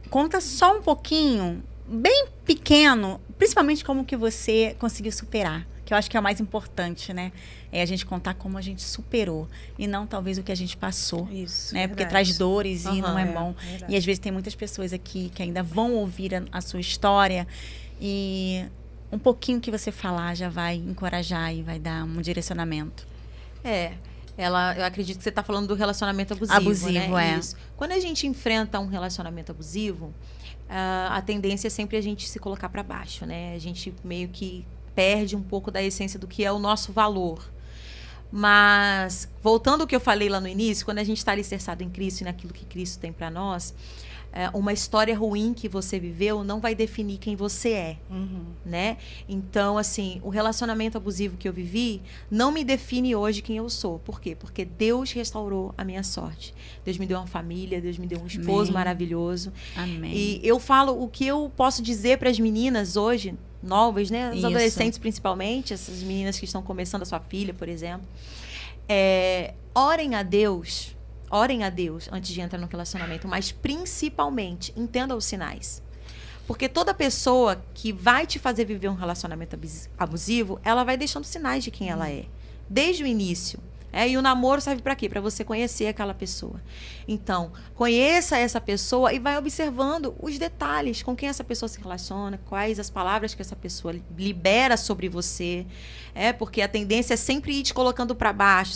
Conta só um pouquinho, bem pequeno, principalmente como que você conseguiu superar, que eu acho que é o mais importante, né? É a gente contar como a gente superou e não talvez o que a gente passou. Isso, né? Porque verdade. traz dores e não é bom. Verdade. E às vezes tem muitas pessoas aqui que ainda vão ouvir a sua história e um pouquinho que você falar já vai encorajar e vai dar um direcionamento. Eu acredito que você está falando do relacionamento abusivo, né? Isso. Quando a gente enfrenta um relacionamento abusivo, a tendência é sempre a gente se colocar para baixo, né? A gente meio que perde um pouco da essência do que é o nosso valor. Mas, voltando ao que eu falei lá no início, quando a gente está alicerçado em Cristo e naquilo que Cristo tem para nós, uma história ruim que você viveu não vai definir quem você é, né? Então, assim, o relacionamento abusivo que eu vivi não me define hoje quem eu sou. Por quê? Porque Deus restaurou a minha sorte. Deus me deu uma família, Deus me deu um esposo maravilhoso. Amém. E eu falo o que eu posso dizer para as meninas hoje, novas, né? Os adolescentes principalmente, essas meninas que estão começando, a sua filha, por exemplo. Orem a Deus antes de entrar no relacionamento, mas principalmente entenda os sinais. Porque toda pessoa que vai te fazer viver um relacionamento abusivo, ela vai deixando sinais de quem ela é, desde o início. E o namoro serve para quê? Para você conhecer aquela pessoa. Então, conheça essa pessoa e vai observando os detalhes, com quem essa pessoa se relaciona, quais as palavras que essa pessoa libera sobre você. Porque a tendência é sempre ir te colocando para baixo,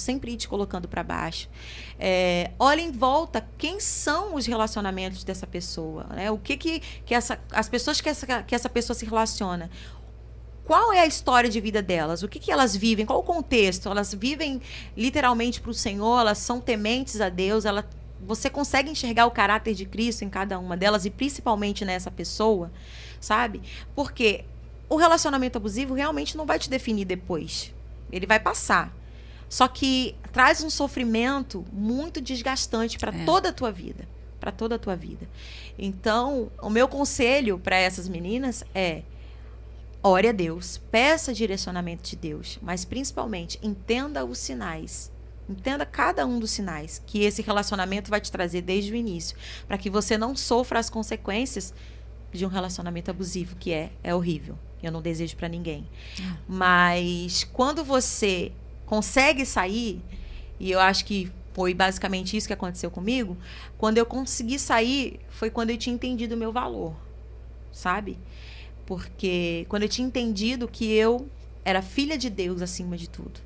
olha em volta quem são os relacionamentos dessa pessoa, né? O que as pessoas que essa pessoa se relaciona. Qual é a história de vida delas? O que elas vivem? Qual o contexto? Elas vivem literalmente para o Senhor? Elas são tementes a Deus? Você consegue enxergar o caráter de Cristo em cada uma delas e principalmente nessa pessoa, sabe? Porque o relacionamento abusivo realmente não vai te definir depois. Ele vai passar. Só que traz um sofrimento muito desgastante para toda a tua vida. Para toda a tua vida. Então, o meu conselho para essas meninas é: ore a Deus, peça direcionamento de Deus, mas principalmente entenda os sinais. Entenda cada um dos sinais que esse relacionamento vai te trazer desde o início, para que você não sofra as consequências de um relacionamento abusivo, que é horrível. Eu não desejo para ninguém. Mas quando você consegue sair, e eu acho que foi basicamente isso que aconteceu comigo, quando eu consegui sair, foi quando eu tinha entendido o meu valor, sabe? Porque quando eu tinha entendido que eu era filha de Deus acima de tudo,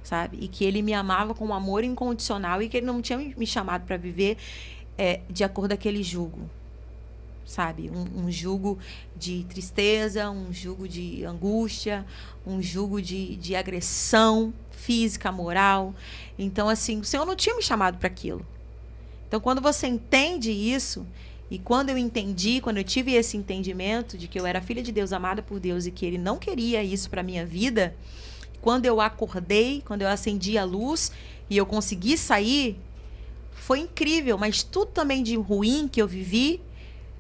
sabe? E que Ele me amava com um amor incondicional e que Ele não tinha me chamado para viver de acordo com aquele jugo, sabe? Um jugo de tristeza, um jugo de angústia, um jugo de agressão física, moral. Então, assim, o Senhor não tinha me chamado para aquilo. Então, quando você entende isso... E quando eu tive esse entendimento de que eu era filha de Deus, amada por Deus, e que Ele não queria isso para a minha vida, quando eu acordei, quando eu acendi a luz e eu consegui sair, foi incrível. Mas tudo também de ruim que eu vivi,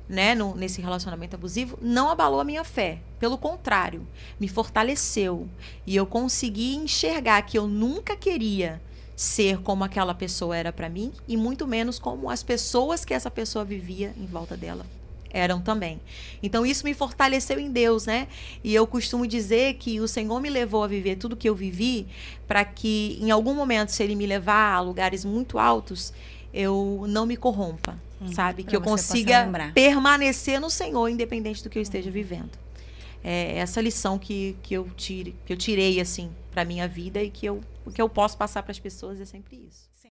né, nesse relacionamento abusivo, não abalou a minha fé. Pelo contrário, me fortaleceu. E eu consegui enxergar que eu nunca queria ser como aquela pessoa era para mim e muito menos como as pessoas que essa pessoa vivia em volta dela eram também. Então isso me fortaleceu em Deus, né? E eu costumo dizer que o Senhor me levou a viver tudo que eu vivi para que em algum momento, se Ele me levar a lugares muito altos, eu não me corrompa, sabe? Que eu consiga permanecer no Senhor, independente do que eu esteja vivendo. Essa lição que eu tirei assim para minha vida e que eu posso passar para as pessoas é sempre isso.